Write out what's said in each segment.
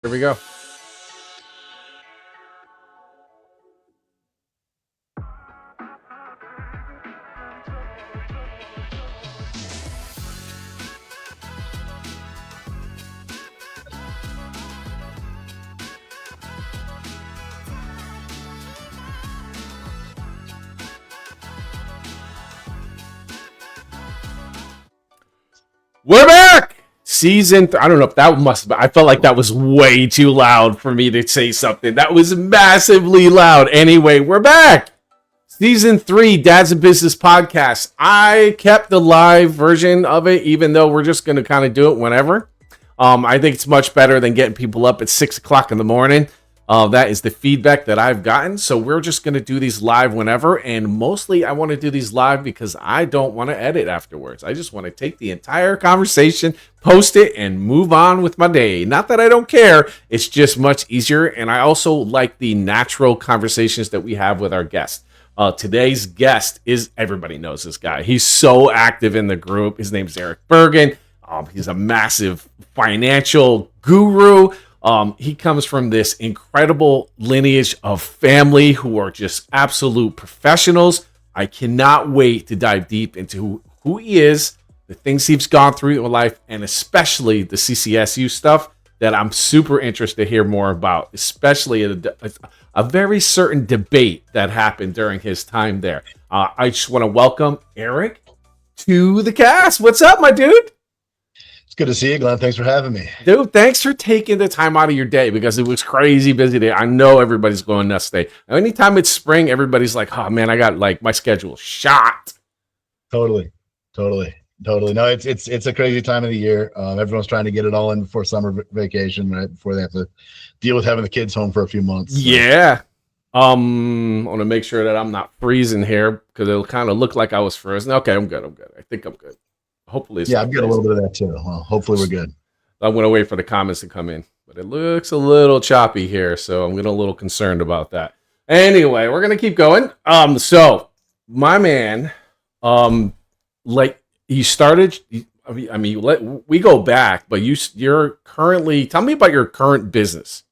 Here we go. We're back. I don't know if that must have, I felt like that was way too loud for me to say something. That was massively loud. Anyway, we're back. Season 3, Dad's a Business podcast. I kept the live version of it, even though we're just going to kind of do it whenever. I think it's much better than getting people up at 6 o'clock in the morning. That is the feedback that I've gotten. So we're just going to do these live whenever. And mostly I want to do these live because I don't want to edit afterwards. I just want to take the entire conversation, post it, and move on with my day. Not that I don't care. It's just much easier. And I also like the natural conversations that we have with our guests. Today's guest is, everybody knows this guy. He's so active in the group. His name's Eric Bergenn. He's a massive financial guru. He comes from this incredible lineage of family who are just absolute professionals. I cannot wait to dive deep into who he is, the things he's gone through in life, and especially the CCSU stuff that I'm super interested to hear more about, especially a very certain debate that happened during his time there. I just want to welcome Eric to the cast. What's up, my dude? Good to see you, Glenn. Thanks for having me. Dude, thanks for taking the time out of your day because it was crazy busy day. I know everybody's going nuts today. Anytime it's spring, everybody's like, oh man, I got like my schedule shot. Totally. No, it's a crazy time of the year. Everyone's trying to get it all in before summer vacation, right? Before they have to deal with having the kids home for a few months. So. Yeah. I want to make sure that I'm not freezing here because it'll kind of look like I was frozen. Okay, I'm good. I think I'm good. Hopefully it's I've got a little bit of that too. Well, hopefully we're good. I'm going to wait for the comments to come in, but it looks a little choppy here, so I'm getting a little concerned about that. Anyway, we're going to keep going. So my man, like you started, we go back, but you're currently, tell me about your current business.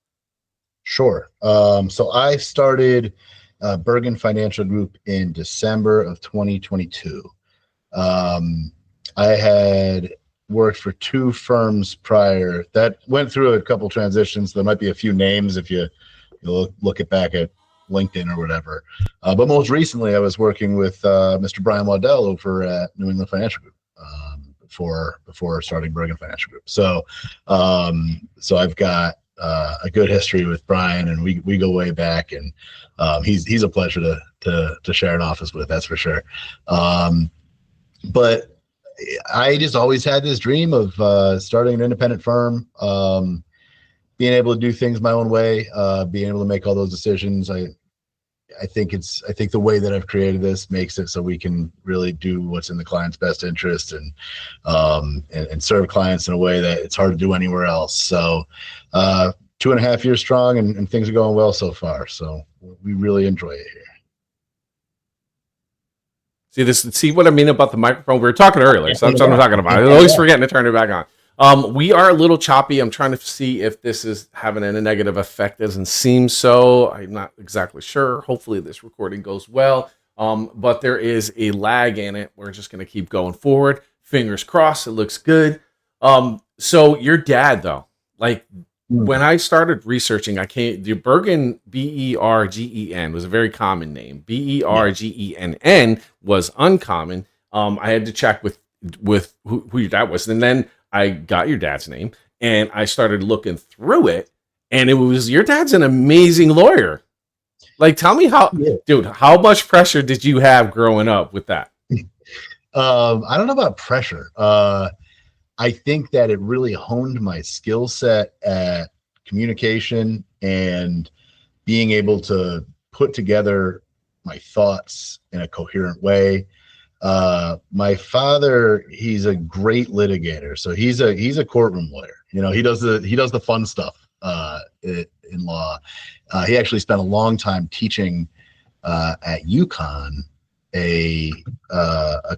Sure. So I started Bergenn Financial Group in December of 2022. I had worked for 2 firms prior that went through a couple transitions. There might be a few names if you look back at LinkedIn or whatever. But most recently, I was working with Mr. Brian Waddell over at New England Financial Group before starting Bergenn Financial Group. So I've got a good history with Brian, and we go way back, and he's a pleasure to share an office with. That's for sure. But I just always had this dream of starting an independent firm, being able to do things my own way, being able to make all those decisions. I think the way that I've created this makes it so we can really do what's in the client's best interest and serve clients in a way that it's hard to do anywhere else. So 2.5 years strong, and things are going well so far. So we really enjoy it here. See what I mean about the microphone? We were talking earlier, so that's what I'm talking about. I'm always forgetting to turn it back on. We are a little choppy. I'm trying to see if this is having a negative effect. Doesn't seem so. I'm not exactly sure. Hopefully this recording goes well. But there is a lag in it. We're just going to keep going forward. Fingers crossed. It looks good. So your dad, though, like when I started researching, the Bergenn, Bergenn was a very common name. Bergenn was uncommon. I had to check with who your dad was, and then I got your dad's name, and I started looking through it, and it was your dad's an amazing lawyer. Like, tell me dude, how much pressure did you have growing up with that? I don't know about pressure. I think that it really honed my skill set at communication and being able to put together my thoughts in a coherent way. My father, he's a great litigator. So he's a courtroom lawyer. He does the fun stuff in law. He actually spent a long time teaching at UConn a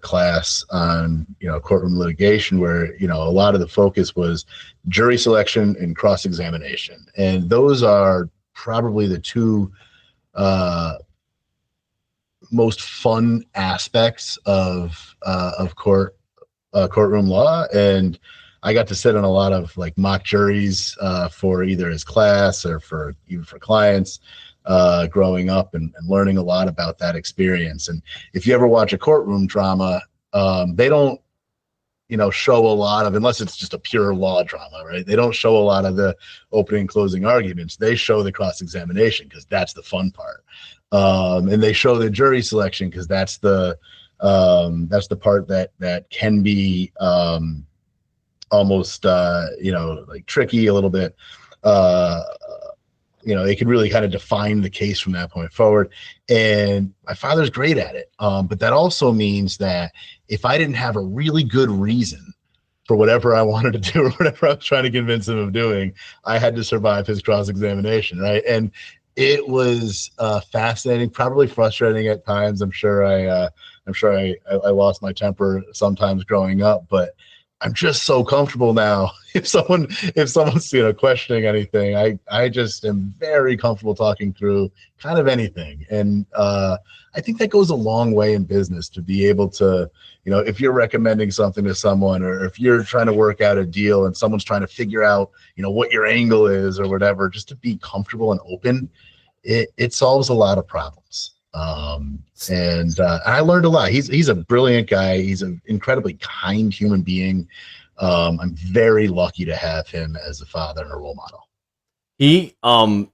class on courtroom litigation where a lot of the focus was jury selection and cross examination, and those are probably the two most fun aspects of courtroom law. And I got to sit in a lot of like mock juries for either his class or for even for clients growing up, and learning a lot about that experience. And if you ever watch a courtroom drama, they don't show a lot of, unless it's just a pure law drama, right? They don't show a lot of the opening and closing arguments. They show the cross-examination because that's the fun part. And they show the jury selection because that's the part that can be almost like tricky a little bit. It could really kind of define the case from that point forward. And my father's great at it. But that also means that if I didn't have a really good reason for whatever I wanted to do or whatever I was trying to convince him of doing, I had to survive his cross-examination, right? And it was fascinating, probably frustrating at times. I'm sure I lost my temper sometimes growing up, but I'm just so comfortable now. If someone's questioning anything, I just am very comfortable talking through kind of anything. And I think that goes a long way in business, to be able to, if you're recommending something to someone, or if you're trying to work out a deal and someone's trying to figure out, what your angle is or whatever, just to be comfortable and open, it solves a lot of problems. And I learned a lot. He's a brilliant guy. He's an incredibly kind human being. I'm very lucky to have him as a father and a role model. He so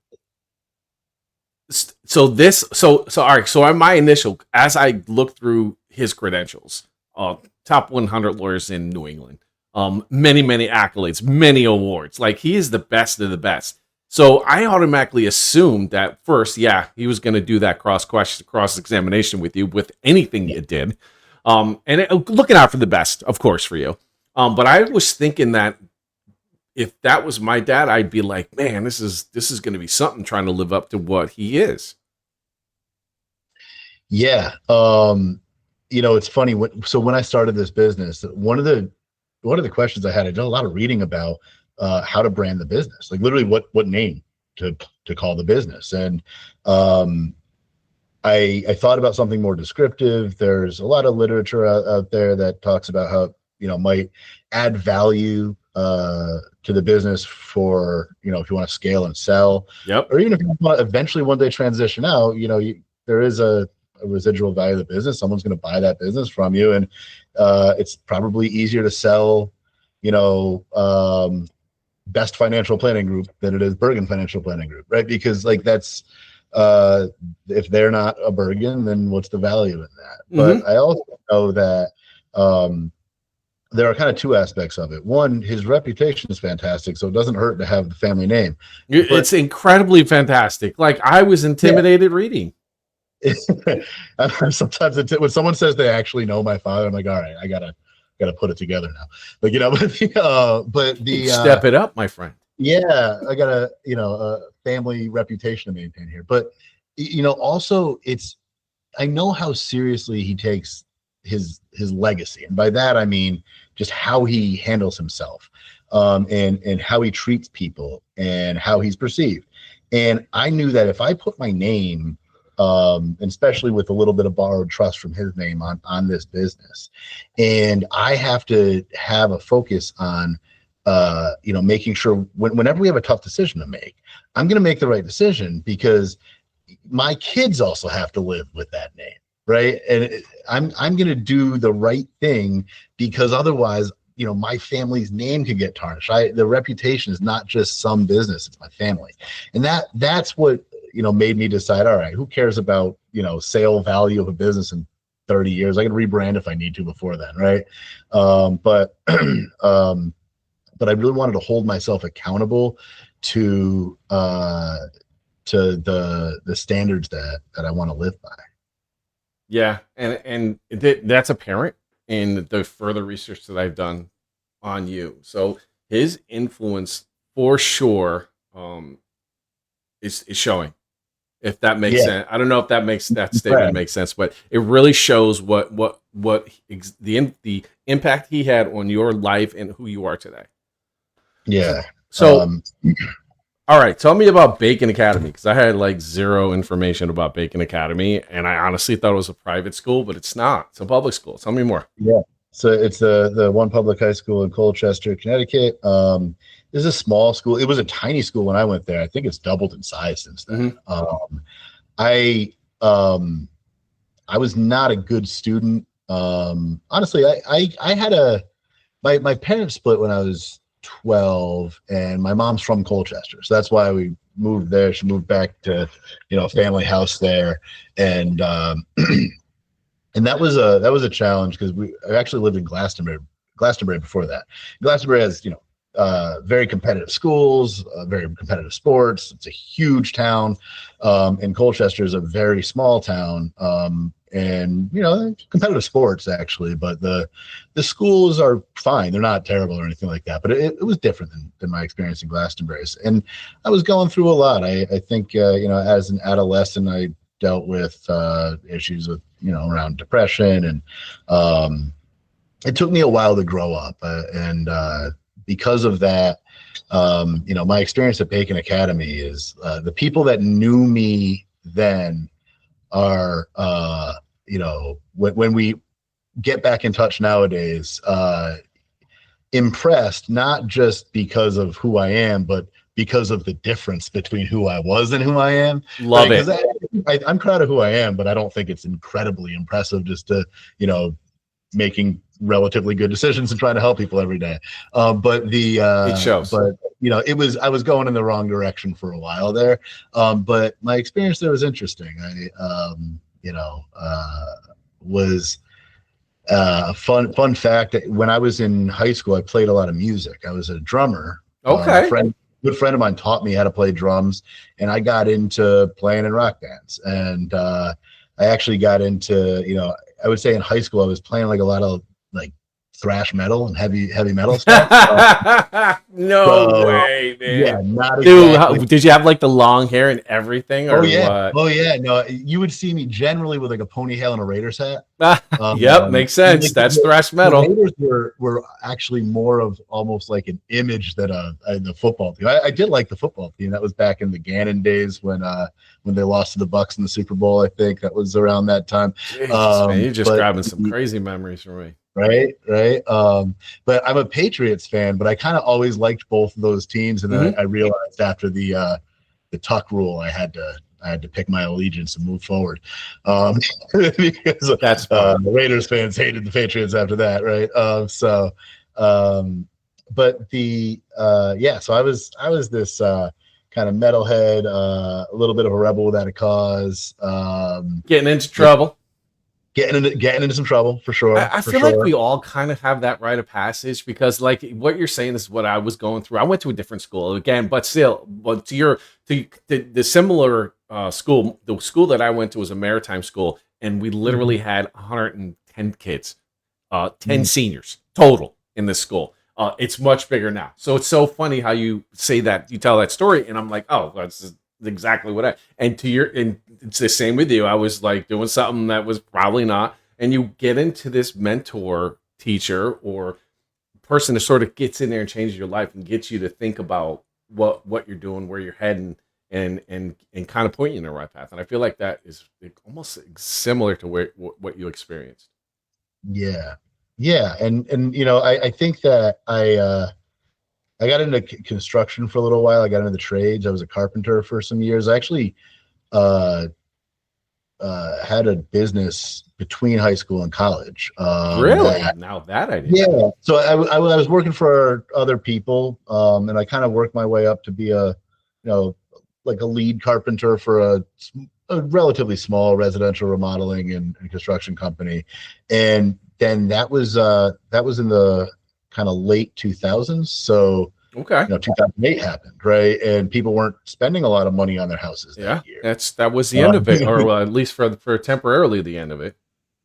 all right, so on my initial, as I looked through his credentials, top 100 lawyers in New England, many accolades, many awards, like he is the best of the best. So I automatically assumed that first, he was going to do that cross examination with you with anything you did, looking out for the best, of course, for you. But I was thinking that if that was my dad, I'd be like, man, this is going to be something, trying to live up to what he is. Yeah. It's funny. When I started this business, one of the questions I did a lot of reading about how to brand the business, like literally what name to call the business. And I thought about something more descriptive. There's a lot of literature out there that talks about how, might add value to the business for, if you want to scale and sell. Yep. Or even if you want to eventually one day transition out, there is a residual value of the business. Someone's going to buy that business from you. And it's probably easier to sell, Best Financial Planning Group than it is Bergenn Financial Planning Group, right? Because like that's if they're not a Bergenn, then what's the value in that? Mm-hmm. But I also know that there are kind of two aspects of it. One, his reputation is fantastic, so it doesn't hurt to have the family name. It's incredibly fantastic. Like I was intimidated reading. Sometimes when someone says they actually know my father, I'm like, all right, I gotta put it together now. Like, but the step it up, my friend. Yeah, I got a family reputation to maintain here. But also I know how seriously he takes his legacy, and by that I mean just how he handles himself, and how he treats people and how he's perceived. And I knew that if I put my name, and especially with a little bit of borrowed trust from his name on this business, and I have to have a focus on making sure whenever we have a tough decision to make, I'm going to make the right decision, because my kids also have to live with that name, right? And I'm going to do the right thing, because otherwise, my family's name could get tarnished. The reputation is not just some business; it's my family, and that's what made me decide. All right, who cares about sale value of a business in 30 years? I can rebrand if I need to before then, right? But I really wanted to hold myself accountable to the standards that I want to live by. Yeah, and that's apparent in the further research that I've done on you. So his influence, for sure, is showing. If that makes Yeah, sense. I don't know if that statement right. makes sense, but it really shows the impact he had on your life and who you are today. Yeah. So, Um, all right, tell me about Bacon Academy, because I had like zero information about Bacon Academy, and I honestly thought it was a private school, but it's not. It's a public school. Tell me more. yeah. So it's the one public high school in Colchester, Connecticut. This is a small school. It was a tiny school when I went there. I think it's doubled in size since then. Mm-hmm. I um, I was not a good student. Honestly, I had my parents split when I was 12, and my mom's from Colchester, so that's why we moved there. She moved back to, family house there, and and that was a challenge because I actually lived in Glastonbury before that. Glastonbury has very competitive schools, very competitive sports. It's a huge town, and Colchester is a very small town, and competitive sports actually. But the schools are fine; they're not terrible or anything like that. But it was different than my experience in Glastonbury, and I was going through a lot. I think as an adolescent, I dealt with issues with around depression, and it took me a while to grow up, and because of that, my experience at Bacon Academy is the people that knew me then are when we get back in touch nowadays, impressed, not just because of who I am, but because of the difference between who I was and who I am. Love Because it. I'm proud of who I am, but I don't think it's incredibly impressive just to, making relatively good decisions and trying to help people every day. It shows. But I was going in the wrong direction for a while there. But my experience there was interesting. Was fun fact. When I was in high school, I played a lot of music. I was a drummer. Okay. Good friend of mine taught me how to play drums, and I got into playing in rock bands. And I actually got into, I would say in high school, I was playing like a lot of like thrash metal and heavy metal stuff. No way, Yeah, man. not Dude, exactly. did you have like the long hair and everything, Oh or yeah, what? oh yeah. No, you would see me generally with like a ponytail and a Raiders hat. Yep, makes sense. Like That's thrash the metal. Raiders were actually more of almost like an image than the football team. I did like the football team. That was back in the Gannon days when they lost to the Bucks in the Super Bowl. I think that was around that time. Jesus, man, you're just But grabbing some crazy memories for me. right. But I'm a Patriots fan, but I kind of always liked both of those teams, and then Hmm. I realized after the tuck rule, I had to pick my allegiance and move forward, because That's smart. the Raiders fans hated the Patriots after that, right? But so I was this kind of metalhead, a little bit of a rebel without a cause, Getting into you know, trouble. getting into some trouble for sure, I for feel like sure. we all kind of have that rite of passage, because like what you're saying is what I was going through. I went to a different school again, but still, but to the similar school, the school that I went to was a maritime school, and we literally Mhm. had 110 kids, 10 Mhm. seniors total in this school. It's much bigger now. So it's so funny how you say that, you tell that story, and I'm like, oh, that's exactly what and it's the same with you. I was like doing something that was probably not, and you get into this mentor, teacher, or person that sort of gets in there and changes your life and gets you to think about what you're doing, where you're heading, and kind of point you in the right path. And I feel like that is almost similar to what you experienced. Yeah, yeah, and I think that I got into construction for a little while. I got into the trades. I was a carpenter for some years. I actually uh, had a business between high school and college. Really? Now that I didn't know. Yeah. So I was working for other people, and I kind of worked my way up to be like a lead carpenter for a relatively small residential remodeling and construction company. And then that was in the kind of late 2000s. So, Okay. 2008 happened, right? And people weren't spending a lot of money on their houses Yeah, that year. that was the Uh, end of it, or at least for temporarily the end of it.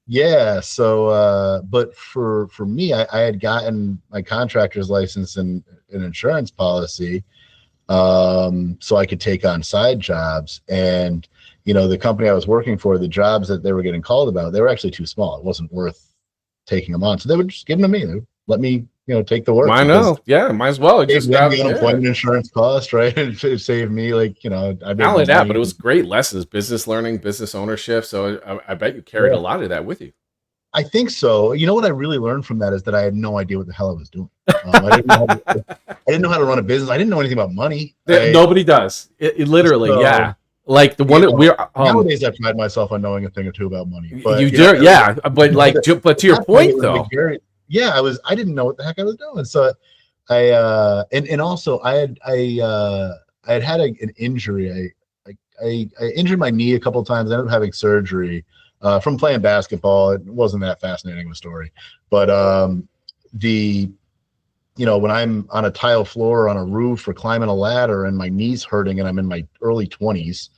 Yeah. So, but for me, I had gotten my contractor's license and an insurance policy, so I could take on side jobs. And the company I was working for, the jobs that they were getting called about, they were actually too small. It wasn't worth taking them on. So they would just give them to me. They would let me, take the work. I know. Yeah, might as well. Save Just them got the unemployment insurance cost, right? It saved me, I not made only that, money. but it was great lessons, business learning, business ownership. So I bet you carried a lot of that with you. I think so. You know what I really learned from that is that I had no idea what the hell I was doing. I didn't know how to run a business. I didn't know anything about money. Nobody does. It literally, yeah. Like the one that we're nowadays, I pride myself on knowing a thing or two about money. But you do, yeah. But but to your point though, I didn't know what the heck I was doing. So and also I had an injury. I injured my knee a couple of times. I ended up having surgery from playing basketball. It wasn't that fascinating of a story, but when I'm on a tile floor or on a roof or climbing a ladder and my knee's hurting and I'm in my early 20s,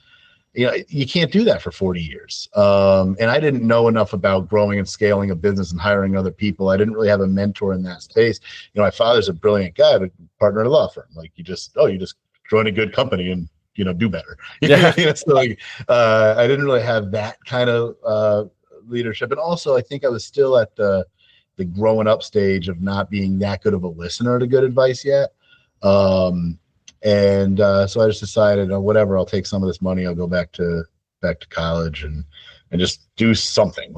you can't do that for 40 years. And I didn't know enough about growing and scaling a business and hiring other people. I didn't really have a mentor in that space. My father's a brilliant guy, but partner at a law firm. Like you just join a good company and, do better. Yeah. So I didn't really have that kind of leadership. And also I think I was still at the growing up stage of not being that good of a listener to good advice yet. So I just decided, whatever, I'll take some of this money. I'll go back to college and just do something.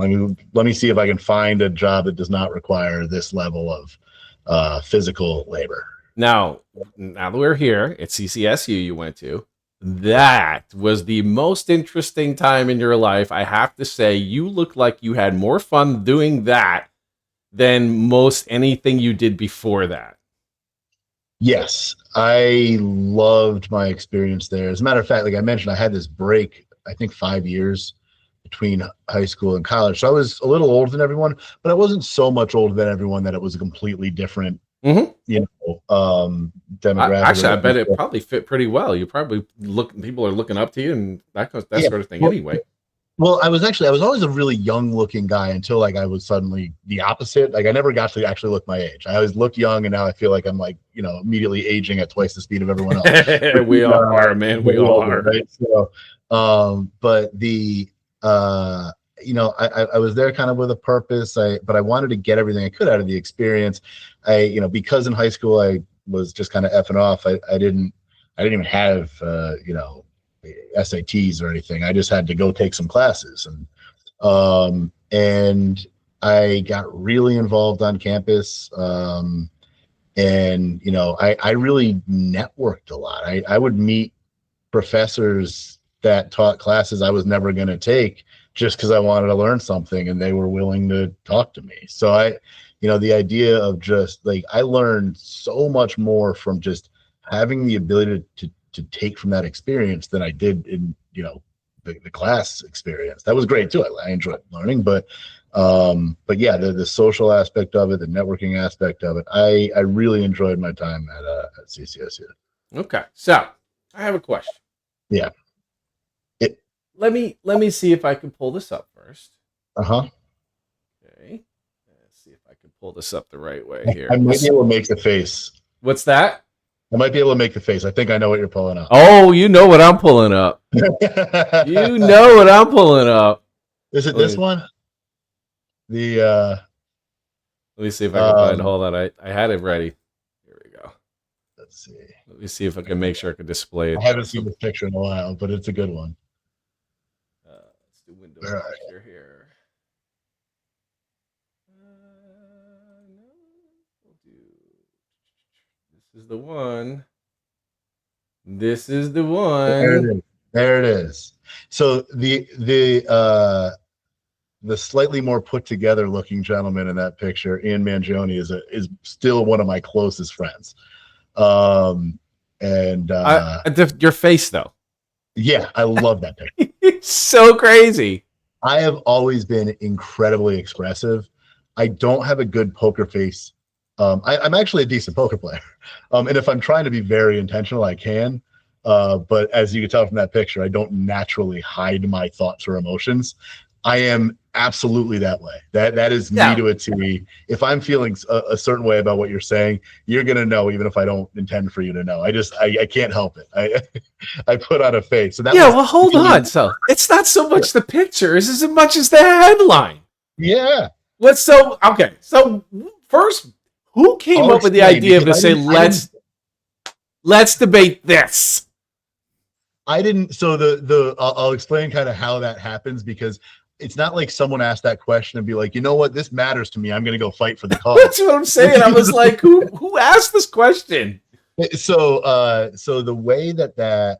Let me see if I can find a job that does not require this level of physical labor. Now that we're here at CCSU, you went to, that was the most interesting time in your life. I have to say, you look like you had more fun doing that than most anything you did before that. Yes, I loved my experience there. As a matter of fact, like I mentioned, I had this break, I think 5 years between high school and college. So I was a little older than everyone, but I wasn't so much older than everyone that it was a completely different, demographic. Actually, I bet it probably fit pretty well. You probably people are looking up to you and that sort of thing anyway. Well, I was always a really young looking guy until I was suddenly the opposite. Like I never got to actually look my age. I always looked young, and now I feel like I'm immediately aging at twice the speed of everyone else. We all are, man. We all are. Right? So, but I was there kind of with a purpose. But I wanted to get everything I could out of the experience. Because in high school I was just kind of effing off. I didn't even have SATs or anything. I just had to go take some classes, and I got really involved on campus. I really networked a lot. I would meet professors that taught classes I was never going to take just because I wanted to learn something, and they were willing to talk to me. So the idea of just I learned so much more from just having the ability to take from that experience than I did in the class experience. That was great too. I enjoyed learning, but yeah, the social aspect of it, the networking aspect of it, I really enjoyed my time at CCSU. Okay, so I have a question. Yeah. Let me see if I can pull this up first. Okay. Let's see if I can pull this up the right way here. I might be able to make the face. What's that? I might be able to make the face. I think I know what you're pulling up. Oh, you know what I'm pulling up. You know what I'm pulling up. Is it this one? Let me see if I can find. Hold on, I had it ready. Here we go. Let's see. Let me see if I can make sure I can display it. I haven't seen this picture in a while, but it's a good one. Let's do window capture here. No, we'll do. This is the one. This is the one. There it is. So the slightly more put together looking gentleman in that picture, Ian Mangione, is still one of my closest friends. Your face though. Yeah, I love that picture. It's so crazy. I have always been incredibly expressive. I don't have a good poker face. I'm actually a decent poker player. And if I'm trying to be very intentional, I can. But as you can tell from that picture, I don't naturally hide my thoughts or emotions. I am absolutely that way. That is me Yeah. to a T. If I'm feeling a certain way about what you're saying, you're gonna know, even if I don't intend for you to know. I can't help it. I put on a face. So that Yeah, was well, hold on. So it's not so much the pictures as much as the headline. yeah. What's so okay? So first, who came I'll up with the explain idea of to because say let's debate this? I didn't. So I'll explain kind of how that happens, because it's not like someone asked that question and be like, you know what, this matters to me, I'm going to go fight for the That's cause. what I'm saying. I was like, who asked this question? So the way that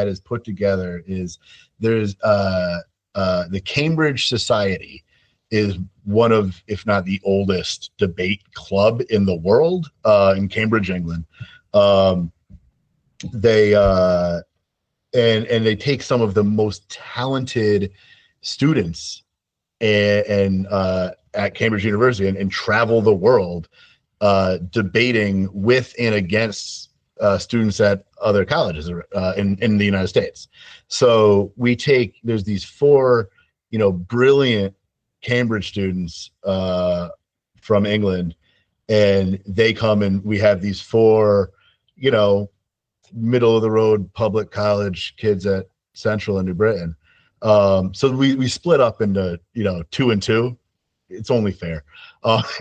is put together is there's the Cambridge Society is one of, if not the oldest debate club in the world, in Cambridge, England. They and they take some of the most talented students and at Cambridge University and travel the world debating with and against students at other colleges in the United States. So there's these four, brilliant Cambridge students from England, and they come, and we have these four, middle of the road public college kids at Central and New Britain. So we split up into, 2 and 2. It's only fair. But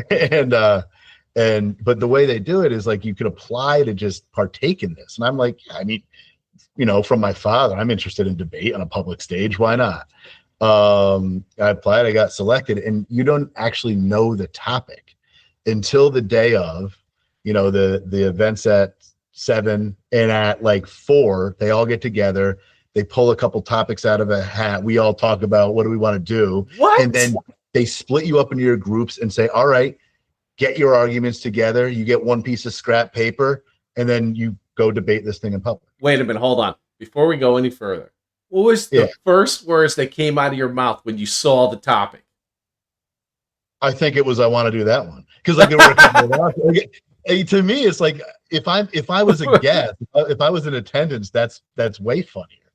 the way they do it is like, you could apply to just partake in this. And I'm like, I mean, from my father, I'm interested in debate on a public stage. Why not? I applied, I got selected, and you don't actually know the topic until the day of, the events at 7, and at like 4, they all get together. They pull a couple topics out of a hat. We all talk about what do we want to do. What? And then they split you up into your groups and say, all right, get your arguments together. You get one piece of scrap paper, and then you go debate this thing in public. Wait a minute, hold on. Before we go any further, what was the first words that came out of your mouth when you saw the topic? I think it was, I want to do that one. Because like there were a couple of to me, it's like, if I was a guest, if I was in attendance, that's way funnier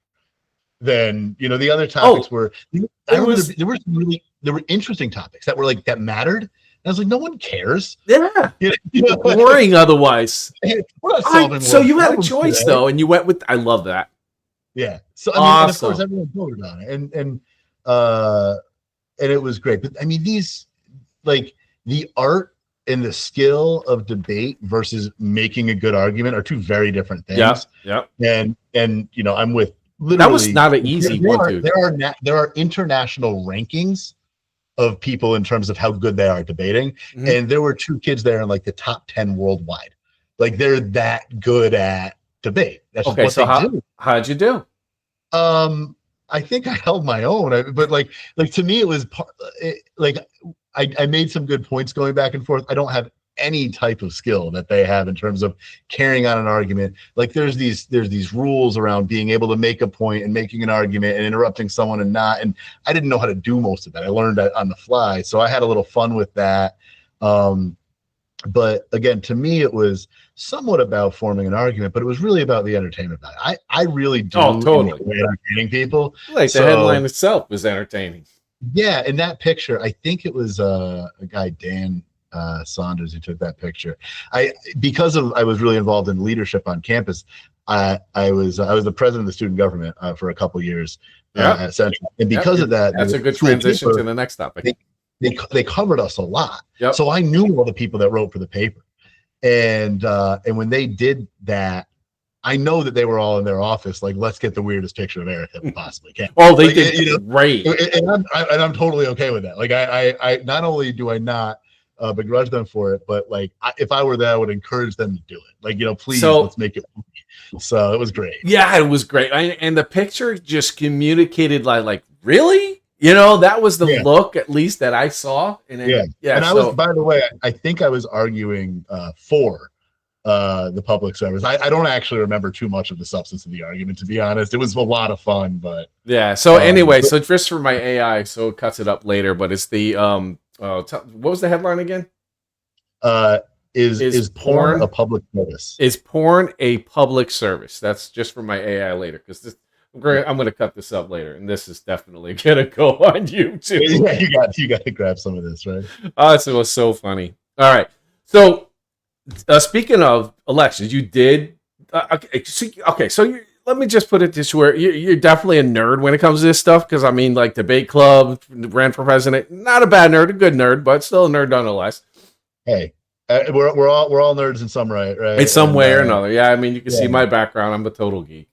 than, the other topics were. There were interesting topics that were like, that mattered. And I was like, no one cares. Yeah. Boring otherwise. So you had a choice today, though, and you went with, I love that. Yeah. So I mean, and of course everyone voted on it. And it was great. But I mean, these, like, the art and the skill of debate versus making a good argument are two very different things. Yeah. And I'm with literally, that was not an easy one, dude. There are international rankings of people in terms of how good they are debating. Mm-hmm. And there were 2 kids there in like the top 10 worldwide. Like, they're that good at debate. That's okay. So how'd you do? I think I held my own, but like to me, it was I made some good points going back and forth. I don't have any type of skill that they have in terms of carrying on an argument. Like, there's these rules around being able to make a point and making an argument and interrupting someone and not. And I didn't know how to do most of that. I learned that on the fly. So I had a little fun with that. But again, to me, it was somewhat about forming an argument, but it was really about the entertainment value. I really do totally enjoy entertaining people. Like, the headline itself was entertaining. Yeah, in that picture, I think it was a guy, Dan Saunders, who took that picture. I was really involved in leadership on campus. I was the president of the student government for a couple years at Central, and because of that, that's a good transition to the next topic. They covered us a lot, yep. So I knew all the people that wrote for the paper, and when they did that, I know that they were all in their office, like, let's get the weirdest picture of Eric that we possibly can. Oh, they did great, and I'm totally okay with that. Like, I not only do I not begrudge them for it, but like, if I were there, I would encourage them to do it. Like, please, let's make it. So it was great. Yeah, it was great, and the picture just communicated like really. That was the look, at least, that I saw. And and I was, by the way, I think I was arguing for the public service. I don't actually remember too much of the substance of the argument, to be honest. It was a lot of fun, but yeah. So anyway, so just for my AI, so it cuts it up later. But it's the what was the headline again? Is porn a public service? Is porn a public service? That's just for my AI later, because I'm gonna cut this up later, and this is definitely gonna go on YouTube. Yeah, you got to grab some of this, right? Oh, it was so funny. All right, so speaking of elections, you did. Let me just put it this way: you're definitely a nerd when it comes to this stuff. Because I mean, like debate club, ran for president. Not a bad nerd, a good nerd, but still a nerd nonetheless. Hey, we're all nerds in some right? In some way or another. Yeah, I mean, you can see my background. I'm a total geek.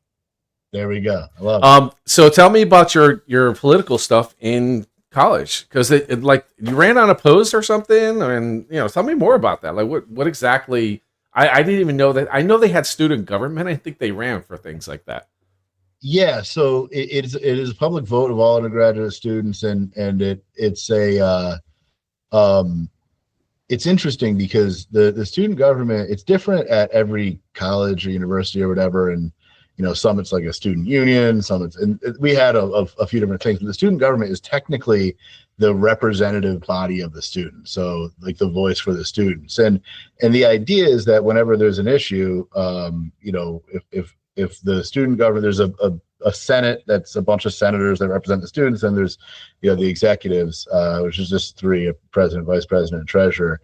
There we go. I love it. So tell me about your political stuff in college, because it like you ran unopposed or something, and tell me more about that. Like what exactly? I didn't even know that. I know they had student government. I think they ran for things like that. Yeah, so it is a public vote of all undergraduate students, and it's interesting because the student government, it's different at every college or university or whatever, and some it's like a student union, some it's, and we had a few different things, but the student government is technically the representative body of the students, so like the voice for the students, and the idea is that whenever there's an issue, if the student government, there's a senate that's a bunch of senators that represent the students, and there's the executives, which is just three: a president, vice president, and treasurer.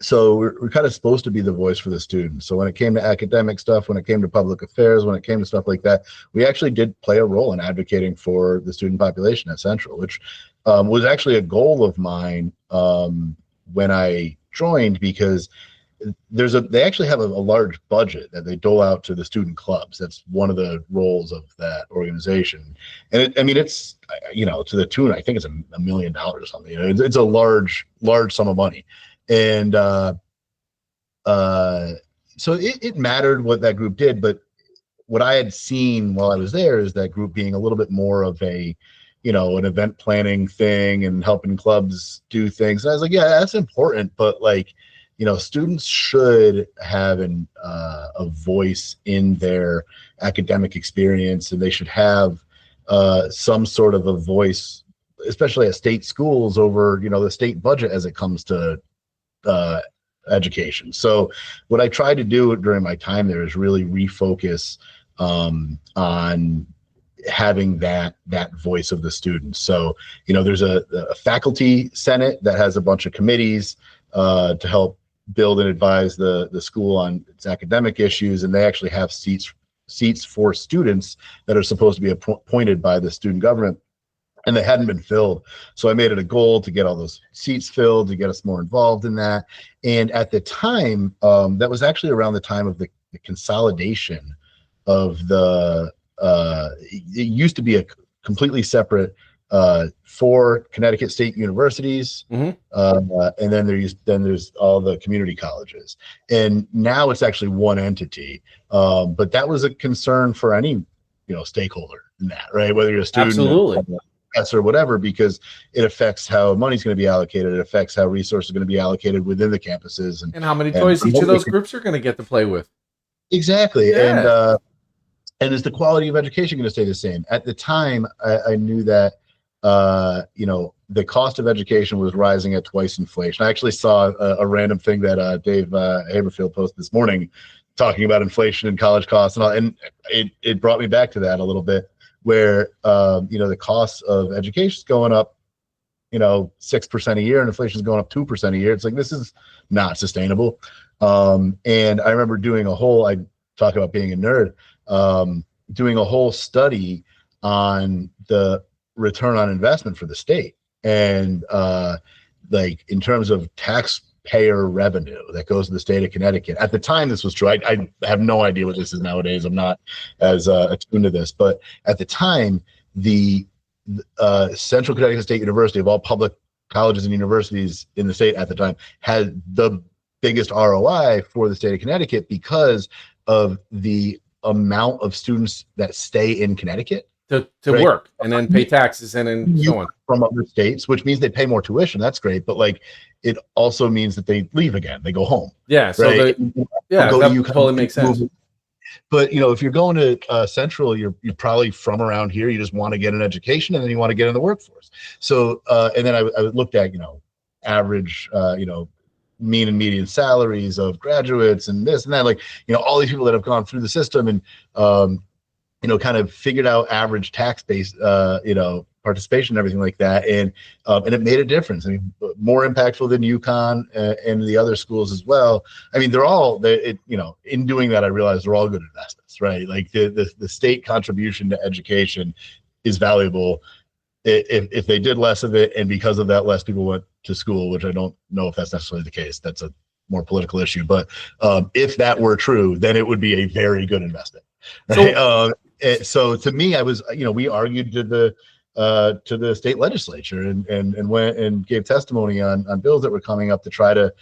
So we're kind of supposed to be the voice for the students. So when it came to academic stuff, when it came to public affairs, when it came to stuff like that, we actually did play a role in advocating for the student population at Central, which was actually a goal of mine when I joined, because they actually have a large budget that they dole out to the student clubs. That's one of the roles of that organization, and it's to the tune, I think it's $1 million or something. It's a large sum of money. And so it mattered what that group did, but what I had seen while I was there is that group being a little bit more of a, an event planning thing and helping clubs do things. And I was like, yeah, that's important, but like, students should have a voice in their academic experience, and they should have some sort of a voice, especially at state schools, over the state budget as it comes to education. So what I tried to do during my time there is really refocus on having that voice of the students. So there's a faculty senate that has a bunch of committees to help build and advise the school on its academic issues, and they actually have seats for students that are supposed to be appointed by the student government, and they hadn't been filled. So I made it a goal to get all those seats filled, to get us more involved in that. And at the time, that was actually around the time of the consolidation of it used to be a completely separate 4 Connecticut state universities, and then there's all the community colleges, and now it's actually one entity. But that was a concern for any stakeholder in that, right? Whether you're a student, absolutely, or whatever, because it affects how money's going to be allocated. It affects how resources are going to be allocated within the campuses, and how many toys each of those groups are going to get to play with. Exactly, yeah. And is the quality of education going to stay the same? At the time, I knew that the cost of education was rising at twice inflation. I actually saw a random thing that Dave Haberfield posted this morning, talking about inflation and college costs and all, and it brought me back to that a little bit, where the cost of education is going up 6% a year, and inflation is going up 2% a year. It's like, this is not sustainable. And I remember doing I talk about being a nerd, doing a whole study on the return on investment for the state, and like in terms of taxpayer revenue that goes to the state of Connecticut. At the time, this was true. I have no idea what this is nowadays. I'm not as attuned to this, but at the time, the Central Connecticut State University, of all public colleges and universities in the state at the time, had the biggest ROI for the state of Connecticut because of the amount of students that stay in Connecticut to right? work and then pay taxes and so on from other states, which means they pay more tuition. That's great, but like it also means that they leave again. They go home. Yeah, so right? That totally makes sense. But if you're going to Central, you're probably from around here. You just want to get an education, and then you want to get in the workforce. So and then I looked at average mean and median salaries of graduates and this and that, like all these people that have gone through the system, and kind of figured out average tax base, participation and everything like that. And it made a difference. I mean, more impactful than UConn and the other schools as well. I mean, in doing that, I realized they're all good investments, right? Like the state contribution to education is valuable. If they did less of it, and because of that, less people went to school, which I don't know if that's necessarily the case. That's a more political issue. But if that were true, then it would be a very good investment. Right? So to me, I was, we argued to the state legislature and went and gave testimony on bills that were coming up to try to,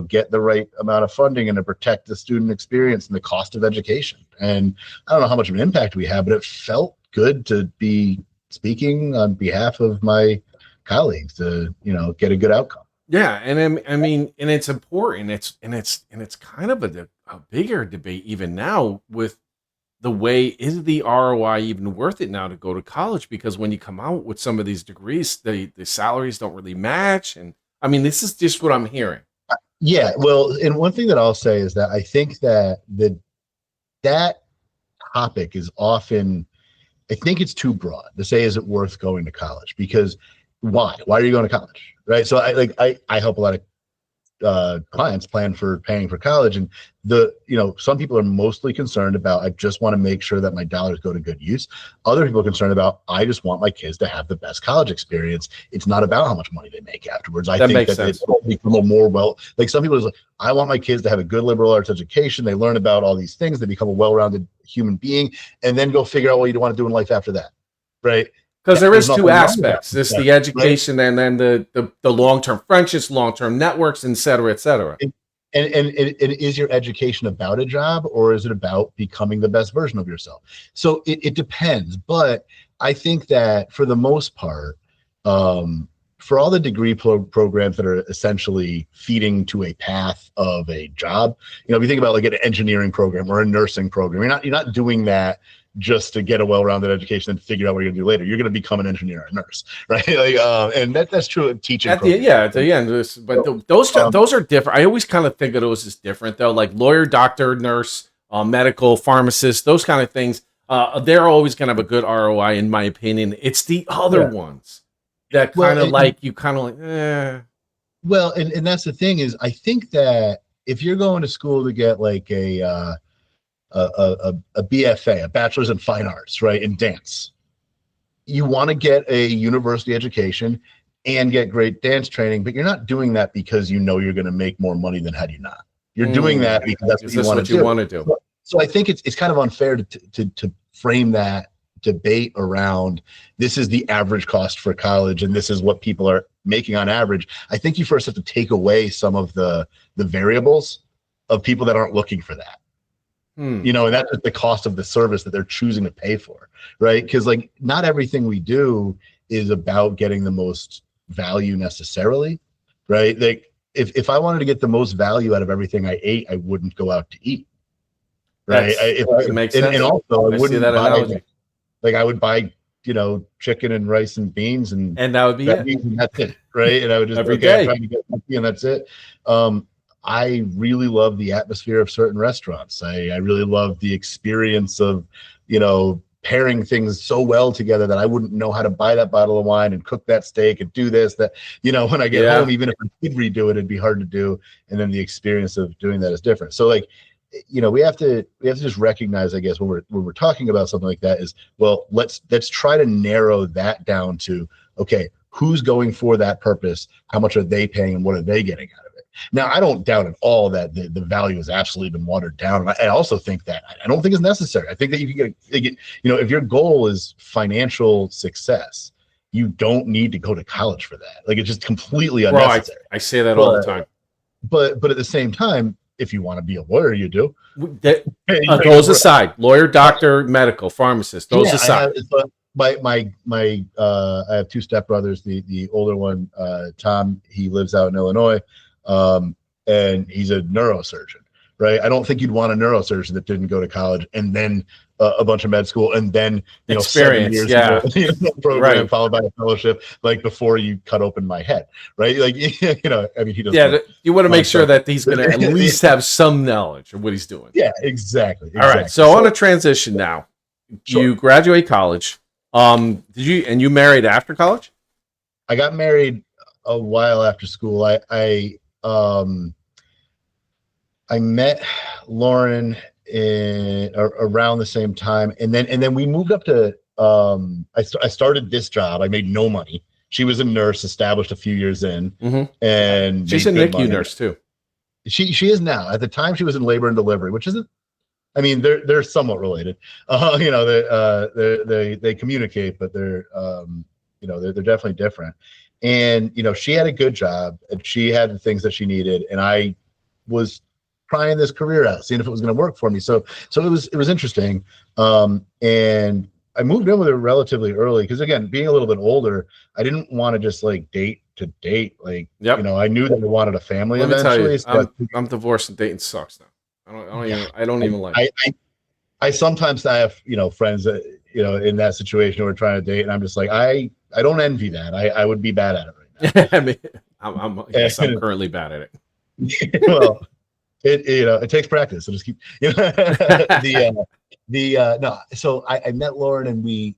get the right amount of funding and to protect the student experience and the cost of education. And I don't know how much of an impact we have, but it felt good to be speaking on behalf of my colleagues to, get a good outcome. Yeah, and I mean, and it's important. It's kind of a bigger debate even now with the way, is the ROI even worth it now to go to college? Because when you come out with some of these degrees, the salaries don't really match. And I mean, this is just what I'm hearing. Yeah, well, and one thing that I'll say is that I think that that topic is often, I think it's too broad to say, is it worth going to college? Because why are you going to college? Right. So I help a lot of clients plan for paying for college, and some people are mostly concerned about, I just want to make sure that my dollars go to good use. Other people are concerned about, I just want my kids to have the best college experience. It's not about how much money they make afterwards. I think that it's become a more like some people is like, I want my kids to have a good liberal arts education. They learn about all these things, they become a well-rounded human being, and then go figure out what you want to do in life after that. Right. Because there is two aspects. There's the education, right? And then the long-term friendships, long-term networks, et cetera, et cetera. And is your education about a job, or is it about becoming the best version of yourself? So it depends. But I think that for the most part, for all the degree programs that are essentially feeding to a path of a job, if you think about like an engineering program or a nursing program, you're not doing that just to get a well-rounded education and figure out what you're gonna do later. You're gonna become an engineer or a nurse, right? And that's true of teaching. At the end, but those are different. I always kind of think of those as different, though. Like lawyer, doctor, nurse, medical, pharmacist, those kind of things. They're always gonna have a good ROI, in my opinion. It's the other ones that kind of Well, and that's the thing is, I think that if you're going to school to get like a BFA, a bachelor's in fine arts, right, in dance, you want to get a university education and get great dance training, but you're not doing that because you're going to make more money than had you not. You're doing that because that's what you want to do. So I think it's kind of unfair to frame that debate around, this is the average cost for college and this is what people are making on average. I think you first have to take away some of the variables of people that aren't looking for that. And that's just the cost of the service that they're choosing to pay for, right? Because like not everything we do is about getting the most value necessarily, right? Like if I wanted to get the most value out of everything I ate, I wouldn't go out to eat, right? It makes sense. And also I wouldn't buy, like I would buy, chicken and rice and beans, and that would be it. And that's it, right? And I would just every day. I'm trying to get healthy, and that's it. I really love the atmosphere of certain restaurants. I really love the experience of, pairing things so well together that I wouldn't know how to buy that bottle of wine and cook that steak and do this, that, when I get home, even if I did redo it, it'd be hard to do. And then the experience of doing that is different. So like, we have to just recognize, I guess, when we're talking about something like that is, well, let's try to narrow that down to, okay, who's going for that purpose? How much are they paying and what are they getting out of it? Now, I don't doubt at all that the value has absolutely been watered down. And I also think that I don't think it's necessary. I think that you can get, if your goal is financial success, you don't need to go to college for that. Like, it's just completely unnecessary. I say that all the time. But at the same time, if you want to be a lawyer, you do. Those aside, lawyer, doctor, medical, pharmacist, those aside. I have two stepbrothers. The older one, Tom, he lives out in Illinois, and he's a neurosurgeon, right? I don't think you'd want a neurosurgeon that didn't go to college and then a bunch of med school and then experience, 7 years program followed by a fellowship, like before you cut open my head, right? Like, I mean, he doesn't. Yeah, you want to make sure that he's going to at least have some knowledge of what he's doing. Yeah, exactly. All right, so on a transition now. Sure. you graduate college. You married after college? I got married a while after school. I met Lauren around the same time, and then we moved up to. I started this job. I made no money. She was a nurse, established a few years in, and She's a NICU nurse too. She is now. At the time, she was in labor and delivery, which isn't. I mean, they're somewhat related. They communicate, but they're definitely different. And she had a good job, and she had the things that she needed, and I was trying this career out, seeing if it was going to work for me. So it was interesting. And I moved in with her relatively early because, again, being a little bit older, I didn't want to just like date to date. Like, I knew that I wanted a family eventually. Tell you, I'm divorced and dating sucks now. I don't even like it. I sometimes have, friends that, in that situation who are trying to date, and I'm just like, I don't envy that. I would be bad at it right now. I'm currently bad at it. Well, it takes practice. So just keep, no. So I met Lauren, and I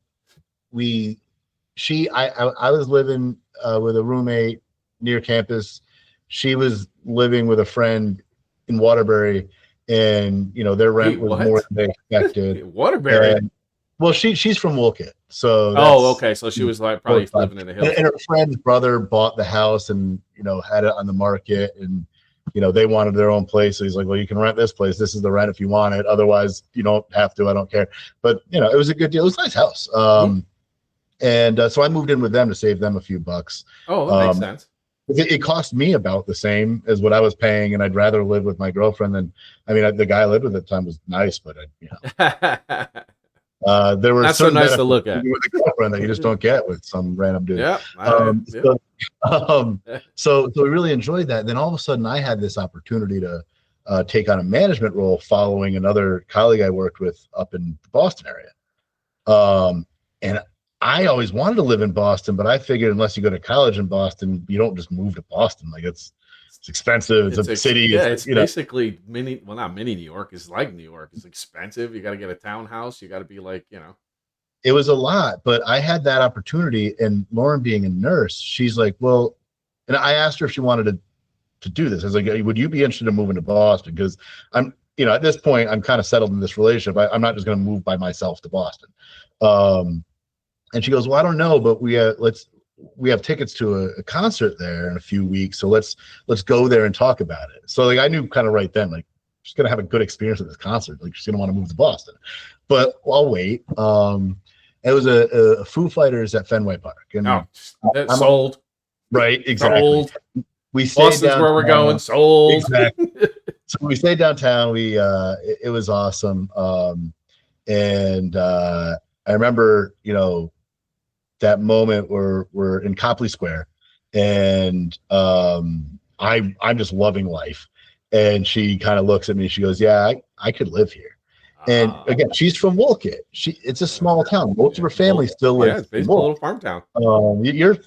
was living with a roommate near campus. She was living with a friend in Waterbury, and their rent was more than they expected. Waterbury. And, well, she's from Wolcott, so okay. So she was like probably living in the hills. And her friend's brother bought the house, and had it on the market, and they wanted their own place. So he's like, well, you can rent this place. This is the rent if you want it. Otherwise, you don't have to. I don't care. But it was a good deal. It was a nice house. And so I moved in with them to save them a few bucks. Oh, that makes sense. It cost me about the same as what I was paying, and I'd rather live with my girlfriend than. I mean, the guy I lived with at the time was nice, but there were not so nice to look at with a girlfriend that you just don't get with some random dude. Yeah. So we really enjoyed that. And then all of a sudden, I had this opportunity to take on a management role following another colleague I worked with up in the Boston area. And I always wanted to live in Boston, but I figured unless you go to college in Boston, you don't just move to Boston. Like it's expensive. It's a city. Yeah, it's basically not mini New York. It's like New York. It's expensive. You got to get a townhouse. You got to be like, It was a lot, but I had that opportunity. And Lauren, being a nurse, she's like, well, and I asked her if she wanted to do this. I was like, would you be interested in moving to Boston? Because I'm, at this point, I'm kind of settled in this relationship. I'm not just going to move by myself to Boston. And she goes, well, I don't know, but we have tickets to a concert there in a few weeks. So let's go there and talk about it. So like, I knew kind of right then, like she's going to have a good experience at this concert. Like she's going to want to move to Boston, but I'll wait. It was a Foo Fighters at Fenway Park. And sold. Right. Exactly. Sold. We stayed Boston's downtown. Where we're going. Sold. Exactly. So we stayed downtown. It was awesome. And I remember, that moment where we're in Copley Square, and I'm just loving life. And she kind of looks at me. She goes, "Yeah, I could live here." And again, she's from Wolcott. It's a small town. Most of her family still lives. Yeah, it's basically a little farm town. You're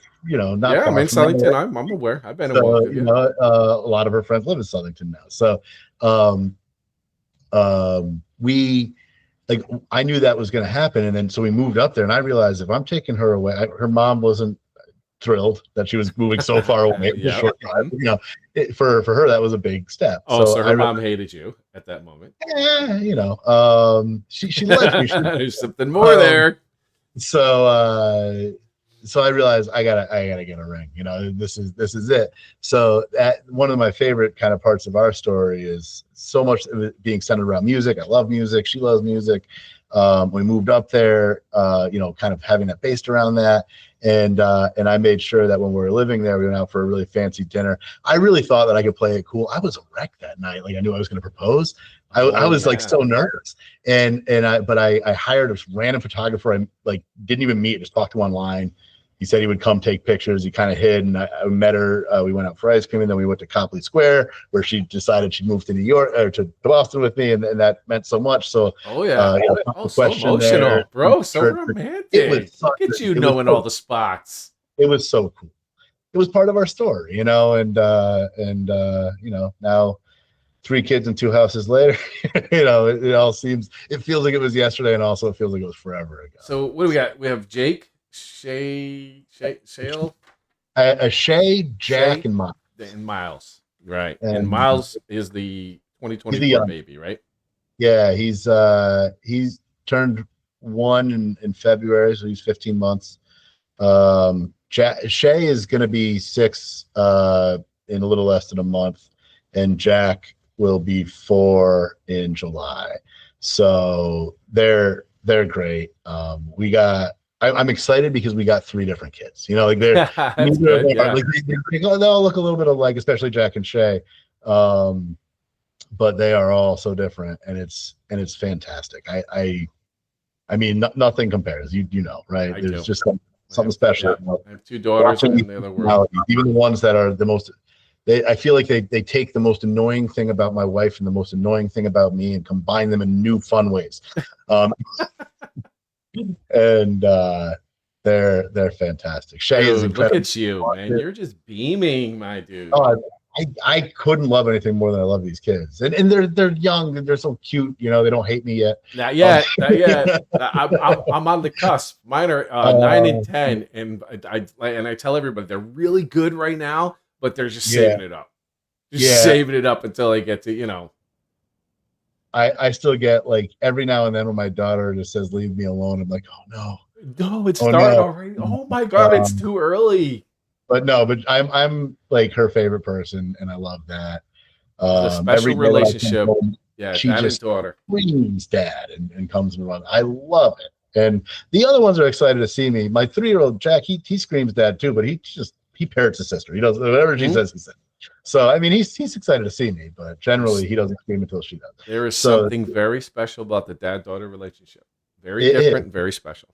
not. Yeah, I'm in Southington. I'm aware. I've been in Wolcott. A lot of her friends live in Southington now. So I knew that was going to happen. And then, so we moved up there, and I realized if I'm taking her away, her mom wasn't thrilled that she was moving so far away. Short drive. For her, that was a big step. Oh, so her mom hated you at that moment. Yeah, she liked me. There's something more there. So I realized I gotta get a ring. This is it. So that one of my favorite kind of parts of our story is so much of it being centered around music. I love music. She loves music. We moved up there, kind of having that based around that. And I made sure that when we were living there, we went out for a really fancy dinner. I really thought that I could play it cool. I was a wreck that night. Like I knew I was going to propose. I was like so nervous. But I hired a random photographer. I didn't even meet, just talked to online. He said he would come take pictures. He kind of hid, and I met her. We went out for ice cream, and then we went to Copley Square, where she decided she'd move to New York or to Boston with me, and that meant so much. So, so emotional, there. Bro, so romantic. Look at you knowing all the spots. It was so cool. It was part of our story, and now 3 kids and 2 houses later, it feels like it was yesterday, and also it feels like it was forever ago. So what do we got? We have Jake, Shale, Shay, Jack, Shay, and Mike. and Miles. Right. And And Miles is the he's 2024 baby, right? yeah, he's turned 1 in February, so he's 15 months. Shay is going to be 6 in a little less than a month, and Jack will be 4 in July. So they're great. I'm excited because we got 3 different kids. Like they're That's good. Yeah. like they all look a little bit alike, especially Jack and Shay. But they are all so different, and it's fantastic. I mean, nothing compares. Right? There's just something special. Yeah. I have 2 daughters in the other world. Even the ones that are the most, I feel like they take the most annoying thing about my wife and the most annoying thing about me and combine them in new fun ways. And they're fantastic. Shay is incredible. Look at you, man. You're just beaming, my dude. Oh, I couldn't love anything more than I love these kids, and they're young and they're so cute. They don't hate me yet. Not yet. I'm on the cusp. Mine are 9 and 10, and I tell everybody they're really good right now, but they're just saving it up. Saving it up until they get to I still get like every now and then when my daughter just says leave me alone, I'm like, oh no, it's started already. Oh my god, it's too early. But I'm like her favorite person, and I love that. The special relationship. Yeah, she dad just and daughter. Screams dad and comes and runs. I love it. And the other ones are excited to see me. My 3-year-old Jack, he screams dad too, but he parrots his sister. He does whatever she says he says. So I mean he's excited to see me, but generally he doesn't scream until she does. There is something very special about the dad-daughter relationship. Very different and very special.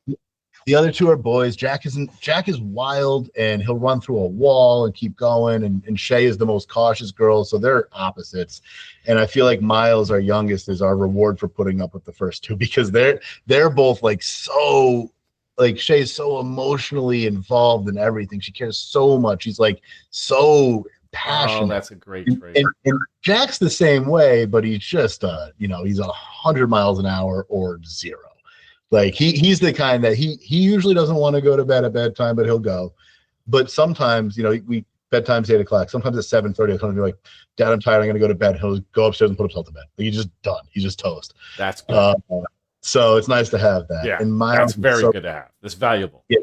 The other 2 are boys. Jack is wild, and he'll run through a wall and keep going. And Shay is the most cautious girl, so they're opposites. And I feel like Miles, our youngest, is our reward for putting up with the first 2 because they're both like so. Like Shay's so emotionally involved in everything. She cares so much. She's like so passionate. Oh, that's a great trait. And Jack's the same way, but he's just he's 100 miles an hour or 0. Like he's the kind that he usually doesn't want to go to bed at bedtime, but he'll go. But sometimes, bedtime's 8:00. Sometimes it's 7:30. He'll come and be like, Dad, I'm tired. I'm gonna go to bed. He'll go upstairs and put himself to bed. Like, he's just done. He's just toast. That's good. So it's nice to have that. Yeah, and Miles, that's very good to have. That's valuable. Yeah.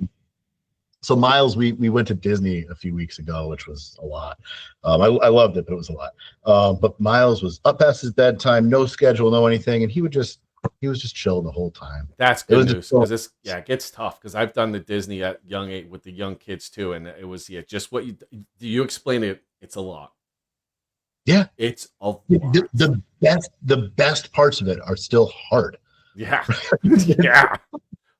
So Miles, we went to Disney a few weeks ago, which was a lot. I loved it, but it was a lot. But Miles was up past his bedtime, no schedule, no anything, and he was just chill the whole time. That's good news because it gets tough because I've done the Disney at young age with the young kids too, and it was just what do you explain it? It's a lot. Yeah, it's a lot. The best parts of it are still hard. Yeah, yeah.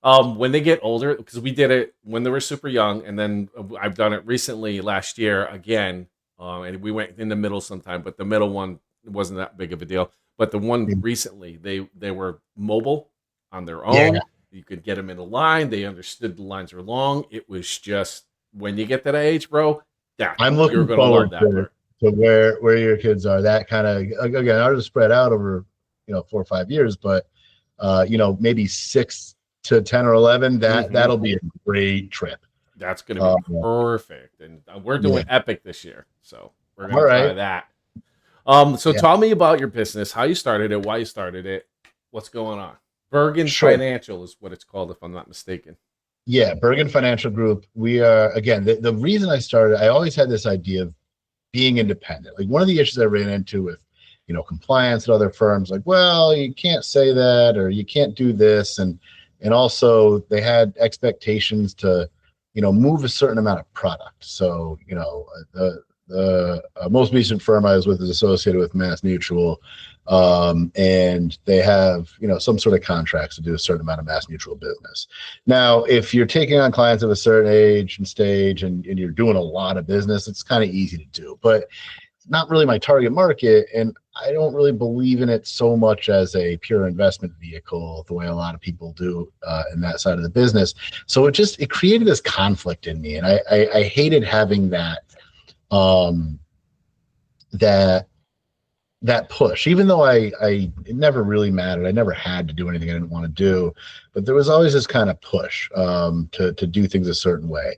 When they get older, because we did it when they were super young, and then I've done it recently last year again, and we went in the middle sometime, but the middle one wasn't that big of a deal. But the one recently, they were mobile on their own. Yeah. You could get them in a line. They understood the lines were long. It was just when you get to that age, bro. Yeah, I'm looking forward to where your kids are. That kind of again, ours is spread out over 4 or 5 years, but maybe 6 to 10 or 11. That'll be a great trip. That's gonna be perfect. And we're doing Epic this year, so we're gonna try that. Tell me about your business, how you started it, why you started it, what's going on. Bergenn Financial is what it's called, if I'm not mistaken. Yeah, Bergenn Financial Group. We are, again, the reason I started, I always had this idea of being independent. Like one of the issues I ran into with, compliance at other firms, like, well, you can't say that, or you can't do this. And also they had expectations to, move a certain amount of product. So, the most recent firm I was with is associated with Mass Mutual, and they have some sort of contracts to do a certain amount of Mass Mutual business. Now, if you're taking on clients of a certain age and stage, and you're doing a lot of business, it's kind of easy to do, but it's not really my target market, and I don't really believe in it so much as a pure investment vehicle the way a lot of people do in that side of the business. So it created this conflict in me, and I hated having that that push, even though it never really mattered. I never had to do anything I didn't want to do, but there was always this kind of push to do things a certain way.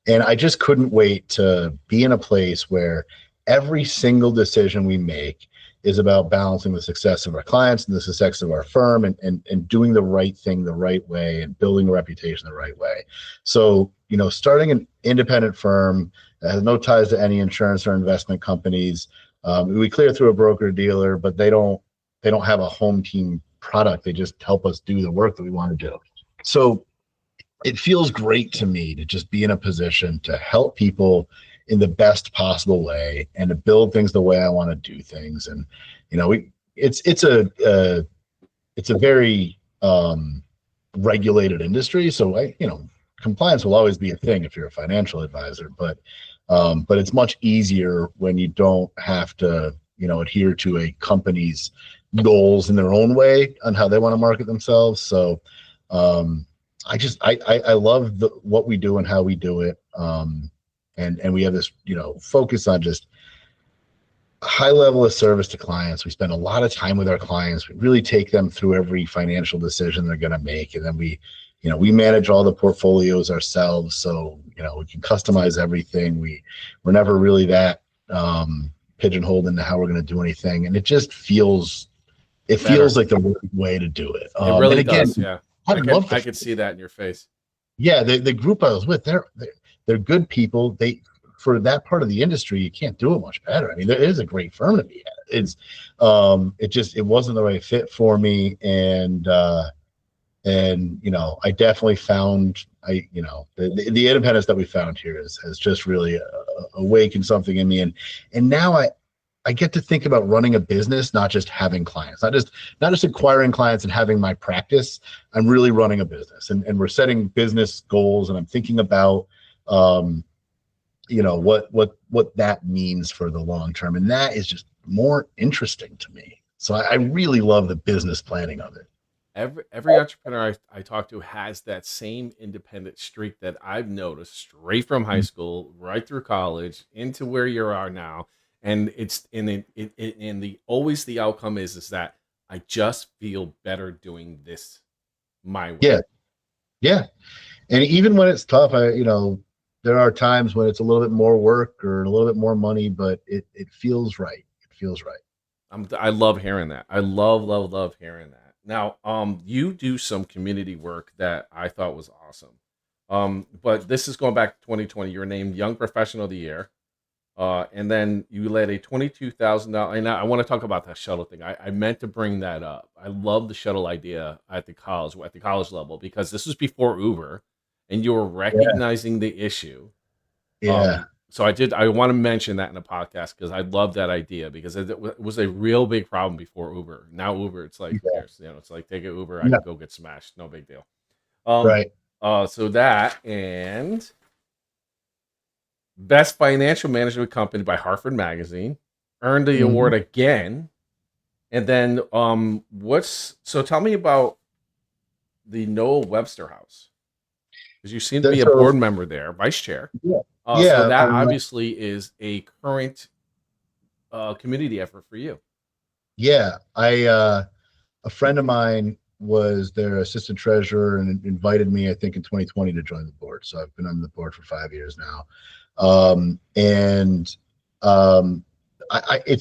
And I just couldn't wait to be in a place where every single decision we make is about balancing the success of our clients and the success of our firm, and doing the right thing the right way and building a reputation the right way. So, starting an independent firm that has no ties to any insurance or investment companies. We clear through a broker dealer, but they don't have a home team product. They just help us do the work that we want to do. So it feels great to me to just be in a position to help people in the best possible way and to build things the way I want to do things. And, it's a very regulated industry. So compliance will always be a thing if you're a financial advisor, but it's much easier when you don't have to, adhere to a company's goals in their own way on how they want to market themselves. So I love what we do and how we do it. And we have this, focus on just a high level of service to clients. We spend a lot of time with our clients. We really take them through every financial decision they're going to make. And then we manage all the portfolios ourselves. So, we can customize everything. We're never really that pigeonholed into how we're going to do anything. And it just feels like the right way to do it. It really does. Yeah. I could see that in your face. Yeah. The group I was with, they're good people. For that part of the industry, you can't do it much better. I mean, it is a great firm to be at. It wasn't the right fit for me. And I definitely found the independence that we found here has just really awakened something in me. And now I get to think about running a business, not just having clients, not just acquiring clients and having my practice. I'm really running a business, and we're setting business goals, and I'm thinking about, what that means for the long term. And that is just more interesting to me. So I really love the business planning of it. Every entrepreneur I talk to has that same independent streak that I've noticed straight from high school, right through college, into where you are now. And always the outcome is that I just feel better doing this my way. Yeah. Yeah. And even when it's tough, there are times when it's a little bit more work or a little bit more money, but it feels right. It feels right. I love hearing that. I love hearing that. Now, you do some community work that I thought was awesome. But this is going back to 2020. You were named Young Professional of the Year. And then you led a $22,000. And I want to talk about that shuttle thing. I meant to bring that up. I love the shuttle idea at the college level, because this was before Uber, and you were recognizing the issue. Yeah. So I want to mention that in the podcast, because I love that idea, because it was a real big problem before Uber. Now Uber, it's like, it's like, take an Uber, I can go get smashed. No big deal. Right. So that, and Best Financial Management Company by Hartford Magazine, earned the award again. And then so tell me about the Noah Webster House, because you seem to be a board member there, vice chair. Yeah. So that obviously is a current community effort for you. Yeah. A friend of mine was their assistant treasurer and invited me, I think, in 2020 to join the board. So I've been on the board for 5 years now. It's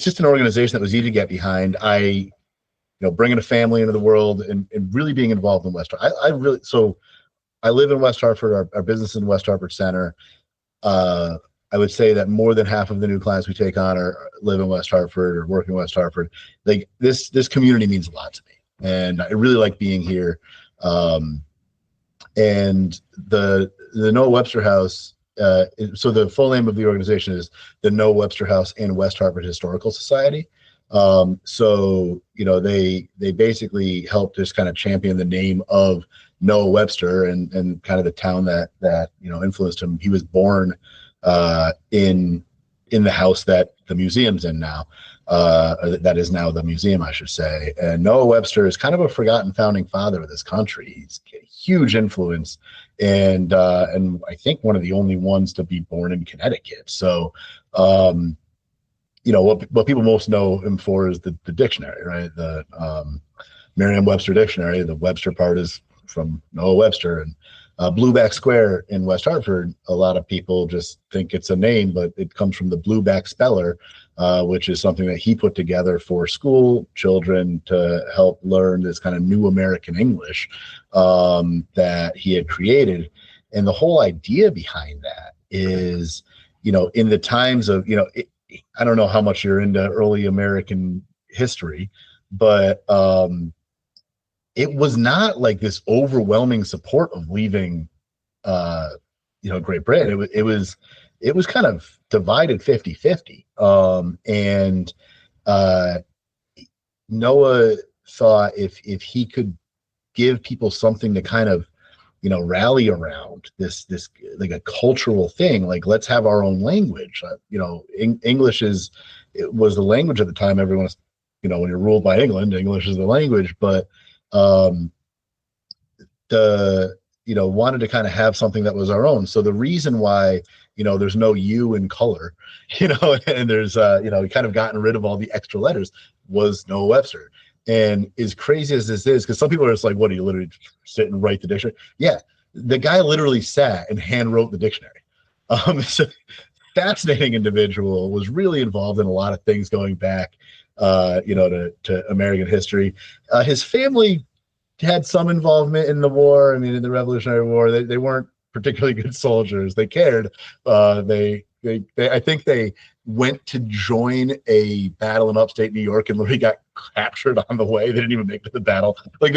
just an organization that was easy to get behind. Bringing a family into the world and really being involved in West Hartford. I live in West Hartford. Our business is in West Hartford Center. I would say that more than half of the new clients we take on live in West Hartford or work in West Hartford. Like this community means a lot to me, and I really like being here. And the Noah Webster House. So the full name of the organization is the Noah Webster House and West Hartford Historical Society. So they basically help just kind of champion the name of Noah Webster and kind of the town that influenced him. He was born in the house that the museum's in now, that is now the museum, I should say. And Noah Webster is kind of a forgotten founding father of this country. He's a huge influence, and I think one of the only ones to be born in Connecticut. So what people most know him for is the dictionary, right? The Merriam-Webster dictionary. The Webster part is from Noah Webster, and Blueback Square in West Hartford. A lot of people just think it's a name, but it comes from the Blueback Speller, which is something that he put together for school children to help learn this kind of new American English that he had created. And the whole idea behind that is, in the times of, I don't know how much you're into early American history, but it was not like this overwhelming support of leaving, Great Britain. It was kind of divided 50-50. And Noah thought if he could give people something to kind of, rally around, this like a cultural thing, like let's have our own language. English was the language at the time. Everyone's, when you're ruled by England, English is the language, but wanted to kind of have something that was our own. So the reason why, there's no U in color, and there's, we kind of gotten rid of all the extra letters was Noah Webster. And as crazy as this is, because some people are just like, what, do you literally sit and write the dictionary? Yeah, the guy literally sat and hand wrote the dictionary. So fascinating individual, was really involved in a lot of things going back, to American history. His family had some involvement in the war. I mean, in the Revolutionary War, they weren't particularly good soldiers. They cared. I think they went to join a battle in upstate New York and literally got captured on the way. They didn't even make it to the battle, but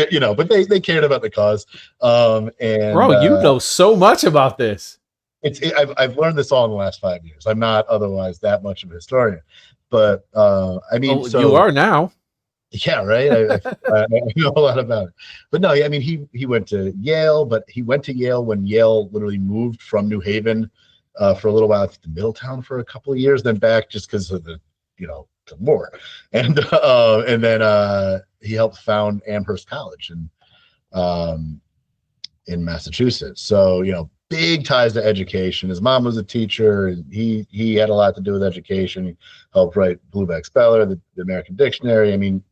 they cared about the cause. And bro, you know so much about this. I've learned this all in the last 5 years. I'm not otherwise that much of a historian, but You are now. Yeah, right. I know a lot about it, but no, I mean, he went to Yale, but he went to Yale when Yale literally moved from New Haven for a little while to Middletown for a couple of years, then back just because of the war, and then he helped found Amherst College in Massachusetts. So big ties to education. His mom was a teacher, and he had a lot to do with education. He helped write Blueback Speller, the American Dictionary. I mean,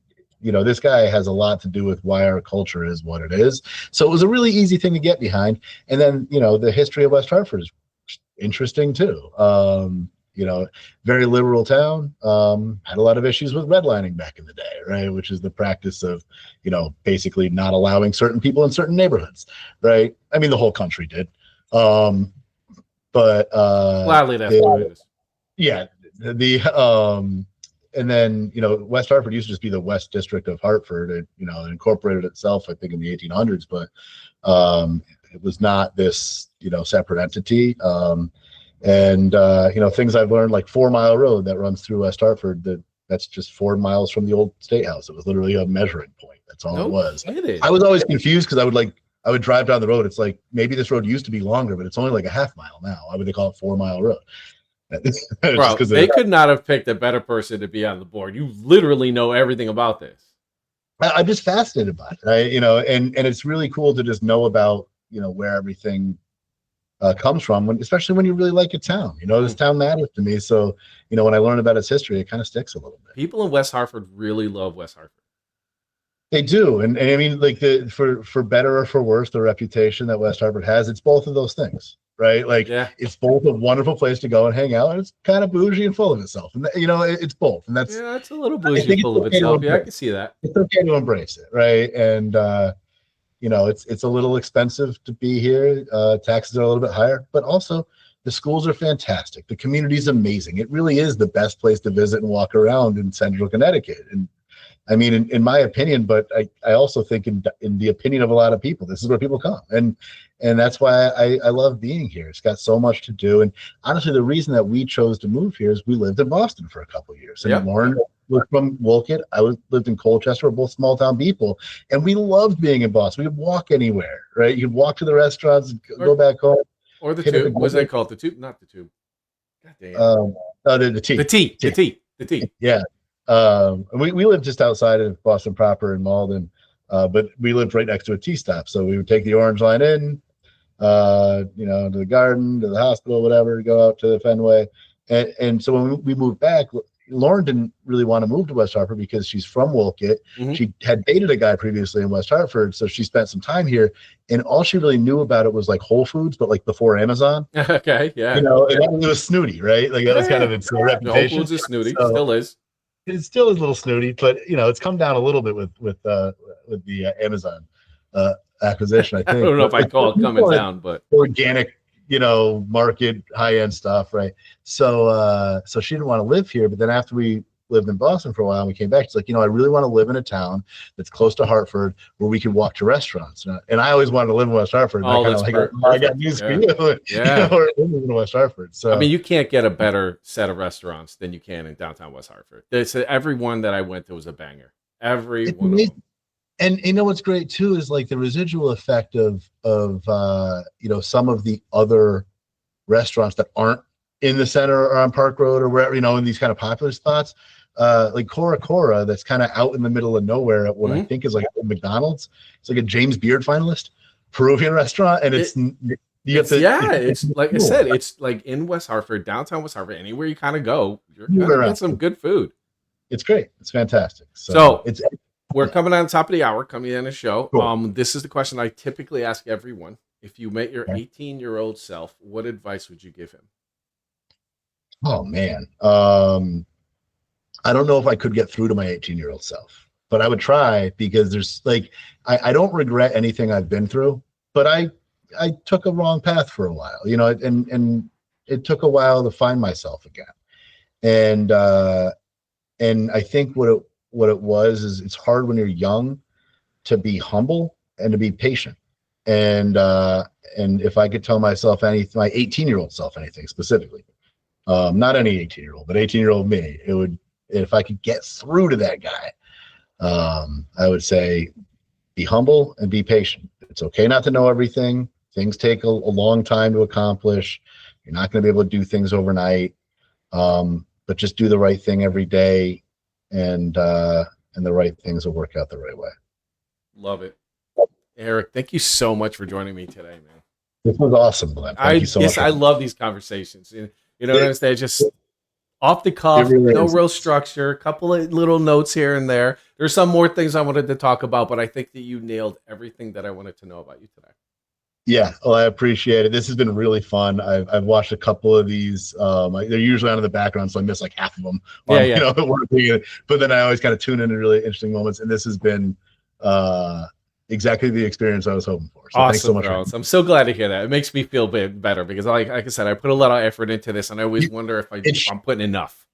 this guy has a lot to do with why our culture is what it is. So it was a really easy thing to get behind. And then, the history of West Hartford is interesting too. Very liberal town, had a lot of issues with redlining back in the day, right? Which is the practice of, basically not allowing certain people in certain neighborhoods, right? I mean, the whole country did. But gladly, that's what it is. Yeah. And then, West Hartford used to just be the West District of Hartford. It incorporated itself, I think, in the 1800s, but it was not this, separate entity. Things I've learned, like 4 Mile Road that runs through West Hartford, that's just 4 miles from the old State House. It was literally a measuring point. That's all it was. I was always confused because I would drive down the road. It's like, maybe this road used to be longer, but it's only like a half mile now. Why would they call it 4 Mile Road? Bro, they could not have picked a better person to be on the board. You literally know everything about this. I'm just fascinated by it, and it's really cool to just know about, where everything comes from, especially when you really like a town. This town matters to me. So, when I learn about its history, it kind of sticks a little bit. People in West Hartford really love West Hartford. They do. And I mean, like for better or for worse, the reputation that West Hartford has, it's both of those things. Right, like It's both a wonderful place to go and hang out, and it's kind of bougie and full of itself, and it's both, and it's a little bougie and full of itself. Yeah, I can see that. It's okay to embrace it, right? And it's a little expensive to be here. Taxes are a little bit higher, but also the schools are fantastic. The community is amazing. It really is the best place to visit and walk around in Central Connecticut, and I mean, in my opinion, but I also think in the opinion of a lot of people, this is where people come. And that's why I love being here. It's got so much to do. And honestly, the reason that we chose to move here is we lived in Boston for a couple of years. And Lauren was from Wolcott. Lived in Colchester. We're both small town people. And we loved being in Boston. We could walk anywhere, right? You could walk to the restaurants, go back home. Or the Tube. What's they called? The Tube? Not the Tube. God damn. The T. The T. Yeah. We lived just outside of Boston proper in Malden, but we lived right next to a T-stop. So we would take the Orange Line in, to the Garden, to the hospital, whatever, go out to the Fenway. And so when we moved back, Lauren didn't really want to move to West Hartford because she's from Wolcott. Mhm. She had dated a guy previously in West Hartford, so she spent some time here, and all she really knew about it was like Whole Foods, but like before Amazon. Okay, yeah. And it was snooty, right? Like that was kind of its The Whole reputation. Foods is snooty, So still is. it still is a little snooty, but it's come down a little bit with the Amazon acquisition, I I think. don't know if But I call it coming like down, but organic, market high end stuff, right? So she didn't want to live here, but then after we lived in Boston for a while and we came back, she's like, I really want to live in a town that's close to Hartford where we can walk to restaurants. And I always wanted to live in West Hartford. And Oh, I kind of that's like, I got news for you. Yeah. We're living in West Hartford. So I mean, you can't get a better set of restaurants than you can in downtown West Hartford. Every one that I went to was a banger. Every it's one of amazing. them. And what's great too is like the residual effect of some of the other restaurants that aren't in the center or on Park Road or wherever, in these kind of popular spots, like Cora that's kind of out in the middle of nowhere at what I think is like a McDonald's. It's like a James Beard finalist Peruvian restaurant, and it's like I said, it's like in West Hartford, downtown West Hartford, anywhere you kind of go, you're gonna get some good food. It's great. It's fantastic. So we're coming on top of the hour, coming in the show. Cool. This is the question I typically ask everyone. If you met your 18-year-old self, what advice would you give him? Oh man. I don't know if I could get through to my 18-year-old self, but I would try, because there's like, I don't regret anything I've been through, but I took a wrong path for a while, and it took a while to find myself again. And I think what it was is it's hard when you're young to be humble and to be patient. And if I could tell myself my 18-year-old self anything specifically, not any 18-year-old, but 18-year-old me, if I could get through to that guy, I would say be humble and be patient. It's okay not to know everything. Things take a long time to accomplish. You're not going to be able to do things overnight, but just do the right thing every day, and the right things will work out the right way. Love it. Eric, thank you so much for joining me today, man. This was awesome, Glenn. Thank you so much. I love these conversations. What I'm saying? Just off the cuff, no real structure, a couple of little notes here and there. There's some more things I wanted to talk about, but I think that you nailed everything that I wanted to know about you today. Yeah, well, I appreciate it. This has been really fun. I've watched a couple of these. They're usually on in the background, so I miss like half of them. But then I always kind of tune in really interesting moments, and this has been exactly the experience I was hoping for. So awesome, thanks so much. Bro. I'm so glad to hear that. It makes me feel better because, like I said, I put a lot of effort into this, and I always wonder if I'm putting enough.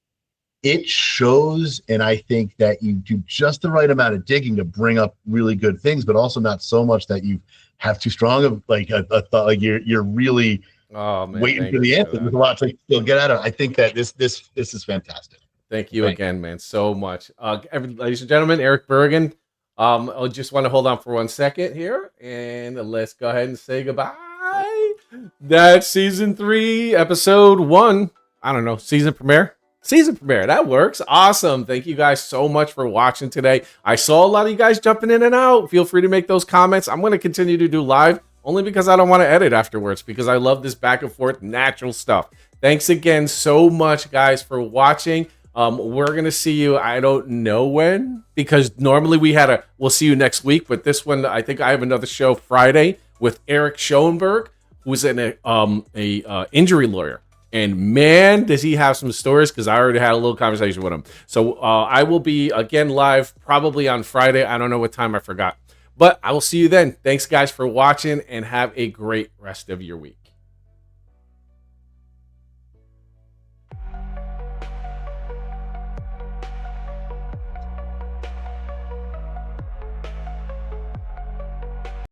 It shows, and I think that you do just the right amount of digging to bring up really good things, but also not so much that you have too strong of like a thought. Like you're really waiting for the answer. There's a lot to still get out of. I think that this is fantastic. Thank you again, man, so much. Ladies and gentlemen, Eric Bergenn. I just want to hold on for 1 second here, and let's go ahead and say goodbye. That's season 3, episode 1. I don't know, season premiere. That works. Awesome. Thank you guys so much for watching today. I saw a lot of you guys jumping in and out. Feel free to make those comments. I'm going to continue to do live only because I don't want to edit afterwards, because I love this back and forth natural stuff. Thanks again so much, guys, for watching. We're going to see you, I don't know when, because normally we'll see you next week, but this one, I think I have another show Friday with Eric Schoenberg, who's an injury lawyer. And man, does he have some stories, because I already had a little conversation with him. So I will be again live probably on Friday. I don't know what time, I forgot. But I will see you then. Thanks, guys, for watching, and have a great rest of your week.